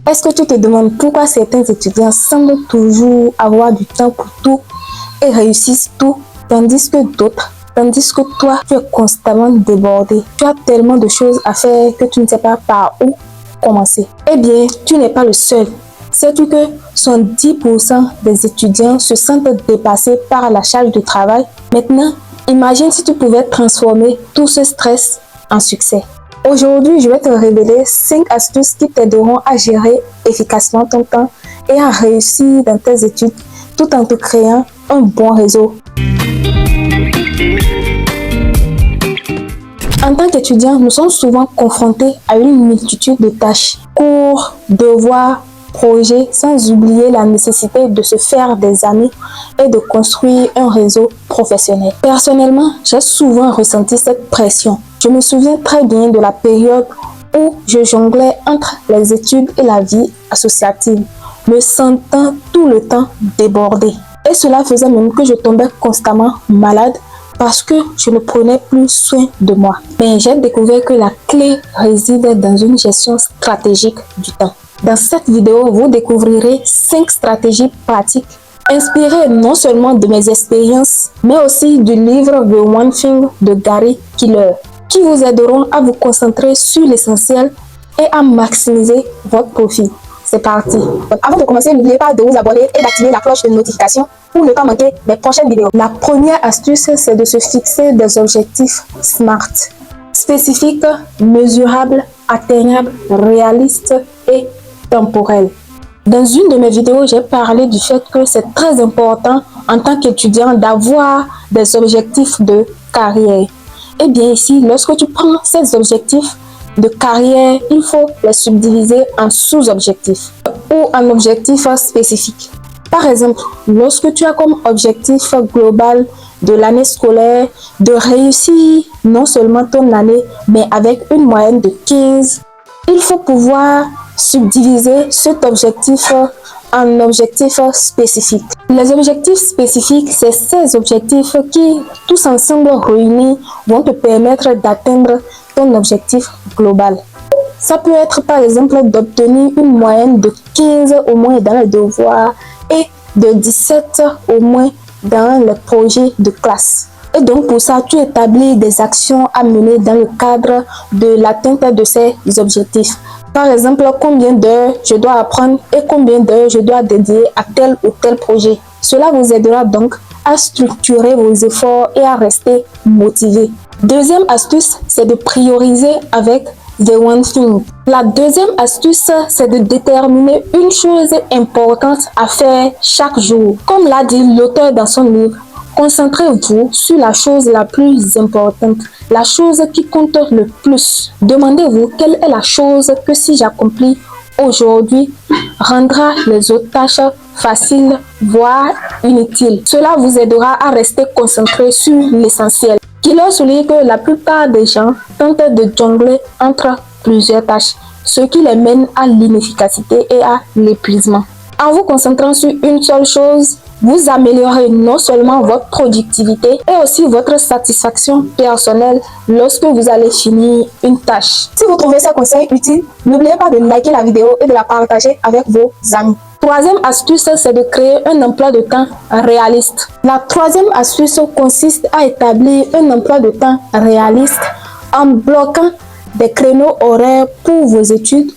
Est-ce que tu te demandes pourquoi certains étudiants semblent toujours avoir du temps pour tout et réussissent tout, tandis que toi, tu es constamment débordé. Tu as tellement de choses à faire que tu ne sais pas par où commencer. Eh bien, tu n'es pas le seul. Sais-tu que 70% des étudiants se sentent dépassés par la charge de travail? Maintenant, imagine si tu pouvais transformer tout ce stress en succès. Aujourd'hui, je vais te révéler 5 astuces qui t'aideront à gérer efficacement ton temps et à réussir dans tes études tout en te créant un bon réseau. En tant qu'étudiant, nous sommes souvent confrontés à une multitude de tâches, cours, devoirs, projets, sans oublier la nécessité de se faire des amis et de construire un réseau professionnel. Personnellement, j'ai souvent ressenti cette pression. Je me souviens très bien de la période où je jonglais entre les études et la vie associative, me sentant tout le temps débordée. Et cela faisait même que je tombais constamment malade parce que je ne prenais plus soin de moi. Mais j'ai découvert que la clé réside dans une gestion stratégique du temps. Dans cette vidéo, vous découvrirez 5 stratégies pratiques inspirées non seulement de mes expériences, mais aussi du livre The One Thing de Gary Keller, qui vous aideront à vous concentrer sur l'essentiel et à maximiser votre profit. C'est parti. Donc, avant de commencer, n'oubliez pas de vous abonner et d'activer la cloche de notification pour ne pas manquer les prochaines vidéos. La première astuce, c'est de se fixer des objectifs SMART. Spécifiques, mesurables, atteignables, réalistes et temporels. Dans une de mes vidéos, j'ai parlé du fait que c'est très important en tant qu'étudiant d'avoir des objectifs de carrière. Et bien ici, lorsque tu prends ces objectifs de carrière, il faut les subdiviser en sous-objectifs ou en objectifs spécifiques. Par exemple, lorsque tu as comme objectif global de l'année scolaire de réussir non seulement ton année, mais avec une moyenne de 15, il faut pouvoir subdiviser cet objectif en objectifs spécifiques. Les objectifs spécifiques, c'est ces objectifs qui, tous ensemble réunis, vont te permettre d'atteindre ton objectif global. Ça peut être par exemple d'obtenir une moyenne de 15 au moins dans les devoirs et de 17 au moins dans les projets de classe. Et donc pour ça, tu établis des actions à mener dans le cadre de l'atteinte de ces objectifs. Par exemple, combien d'heures je dois apprendre et combien d'heures je dois dédier à tel ou tel projet. Cela vous aidera donc à structurer vos efforts et à rester motivé. Deuxième astuce, c'est de prioriser avec The One Thing. La deuxième astuce, c'est de déterminer une chose importante à faire chaque jour. Comme l'a dit l'auteur dans son livre, concentrez-vous sur la chose la plus importante, la chose qui compte le plus. Demandez-vous quelle est la chose que si j'accomplis aujourd'hui, rendra les autres tâches faciles, voire inutiles. Cela vous aidera à rester concentré sur l'essentiel. Keller souligne que la plupart des gens tentent de jongler entre plusieurs tâches, ce qui les mène à l'inefficacité et à l'épuisement. En vous concentrant sur une seule chose, vous améliorez non seulement votre productivité et aussi votre satisfaction personnelle lorsque vous allez finir une tâche. Si vous trouvez ce conseil utile, n'oubliez pas de liker la vidéo et de la partager avec vos amis. Troisième astuce, c'est de créer un emploi de temps réaliste. La troisième astuce consiste à établir un emploi de temps réaliste en bloquant des créneaux horaires pour vos études,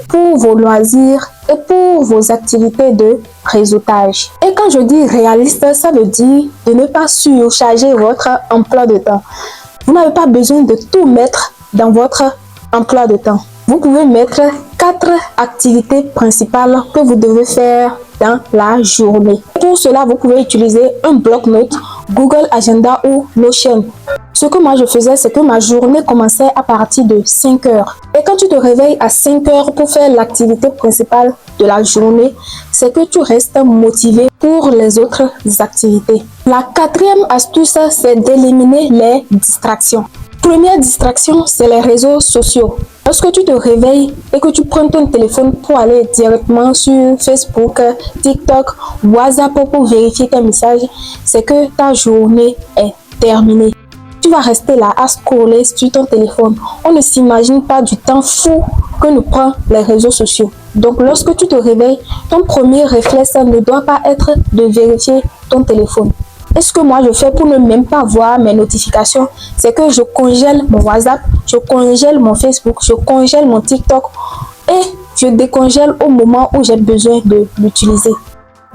pour vos loisirs et pour vos activités de réseautage. Et quand je dis réaliste, ça veut dire de ne pas surcharger votre emploi de temps. Vous n'avez pas besoin de tout mettre dans votre emploi de temps. Vous pouvez mettre 4 activités principales que vous devez faire dans la journée. Pour cela, vous pouvez utiliser un bloc-notes, Google Agenda ou Notion. Ce que moi je faisais, c'est que ma journée commençait à partir de 5 heures. Et quand tu te réveilles à 5 heures pour faire l'activité principale de la journée, c'est que tu restes motivé pour les autres activités. La quatrième astuce, c'est d'éliminer les distractions. Première distraction, c'est les réseaux sociaux. Lorsque tu te réveilles et que tu prends ton téléphone pour aller directement sur Facebook, TikTok, WhatsApp pour vérifier tes messages, c'est que ta journée est terminée. Tu vas rester là à scroller sur ton téléphone. On ne s'imagine pas du temps fou que nous prennent les réseaux sociaux. Donc, lorsque tu te réveilles, ton premier réflexe ne doit pas être de vérifier ton téléphone. Et ce que moi je fais pour ne même pas voir mes notifications, c'est que je congèle mon WhatsApp, je congèle mon Facebook, je congèle mon TikTok et je décongèle au moment où j'ai besoin de l'utiliser.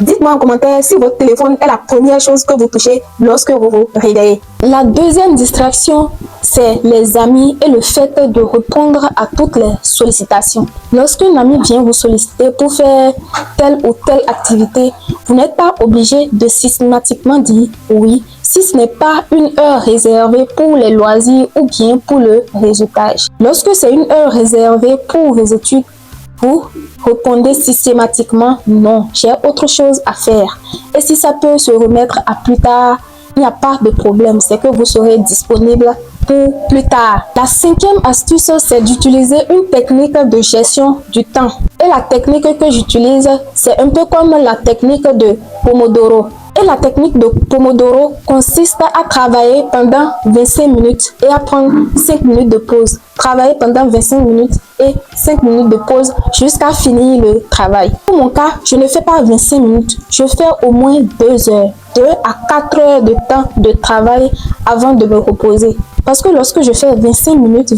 Dites-moi en commentaire si votre téléphone est la première chose que vous touchez lorsque vous vous réveillez. La deuxième distraction, c'est les amis et le fait de répondre à toutes les sollicitations. Lorsqu'un ami vient vous solliciter pour faire telle ou telle activité, vous n'êtes pas obligé de systématiquement dire oui si ce n'est pas une heure réservée pour les loisirs ou bien pour le réseautage. Lorsque c'est une heure réservée pour vos études, vous répondez systématiquement non, j'ai autre chose à faire. Et si ça peut se remettre à plus tard, il n'y a pas de problème, c'est que vous serez disponible pour plus tard. La cinquième astuce, c'est d'utiliser une technique de gestion du temps. Et la technique que j'utilise, c'est un peu comme la technique de Pomodoro. Et la technique de Pomodoro consiste à travailler pendant 25 minutes et à prendre 5 minutes de pause. Travailler pendant 25 minutes et 5 minutes de pause jusqu'à finir le travail. Pour mon cas, je ne fais pas 25 minutes, je fais au moins 2 heures. 2 à 4 heures de temps de travail avant de me reposer. Parce que lorsque je fais 25 minutes,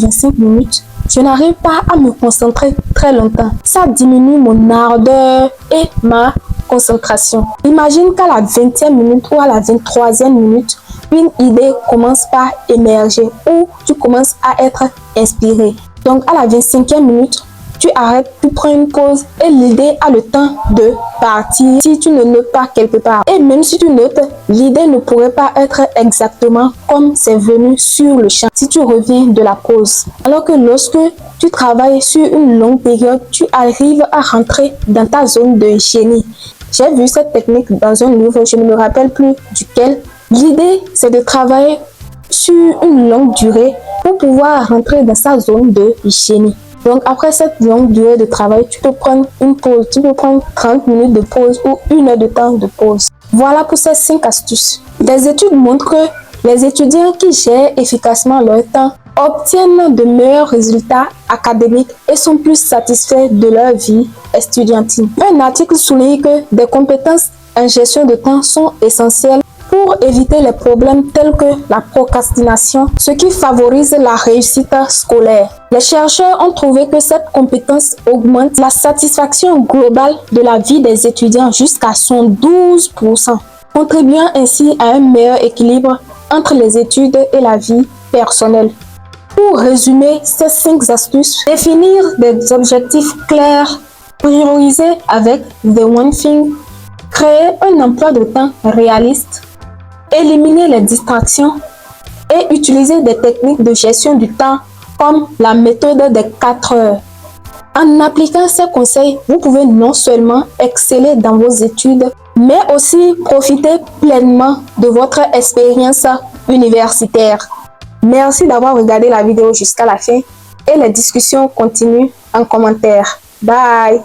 je n'arrive pas à me concentrer très longtemps. Ça diminue mon ardeur et ma concentration. Imagine qu'à la 20e minute ou à la 23e minute, une idée commence par émerger ou tu commences à être inspiré. Donc à la 25e minute, tu arrêtes, tu prends une pause et l'idée a le temps de partir si tu ne notes pas quelque part. Et même si tu notes, l'idée ne pourrait pas être exactement comme c'est venu sur le champ si tu reviens de la pause. Alors que lorsque tu travailles sur une longue période, tu arrives à rentrer dans ta zone de génie. J'ai vu cette technique dans un livre, je ne me rappelle plus duquel. L'idée, c'est de travailler sur une longue durée pour pouvoir rentrer dans sa zone de génie. Donc, après cette longue durée de travail, tu peux prendre une pause. Tu peux prendre 30 minutes de pause ou 1 heure de temps de pause. Voilà pour ces 5 astuces. Les études montrent que les étudiants qui gèrent efficacement leur temps obtiennent de meilleurs résultats académiques et sont plus satisfaits de leur vie estudiantine. Un article souligne que des compétences en gestion de temps sont essentielles pour éviter les problèmes tels que la procrastination, ce qui favorise la réussite scolaire. Les chercheurs ont trouvé que cette compétence augmente la satisfaction globale de la vie des étudiants jusqu'à 112%, contribuant ainsi à un meilleur équilibre entre les études et la vie personnelle. Pour résumer ces 5 astuces, définir des objectifs clairs, prioriser avec The One Thing, créer un emploi de temps réaliste, éliminer les distractions et utiliser des techniques de gestion du temps comme la méthode des 4 heures. En appliquant ces conseils, vous pouvez non seulement exceller dans vos études, mais aussi profiter pleinement de votre expérience universitaire. Merci d'avoir regardé la vidéo jusqu'à la fin et les discussions continuent en commentaire. Bye!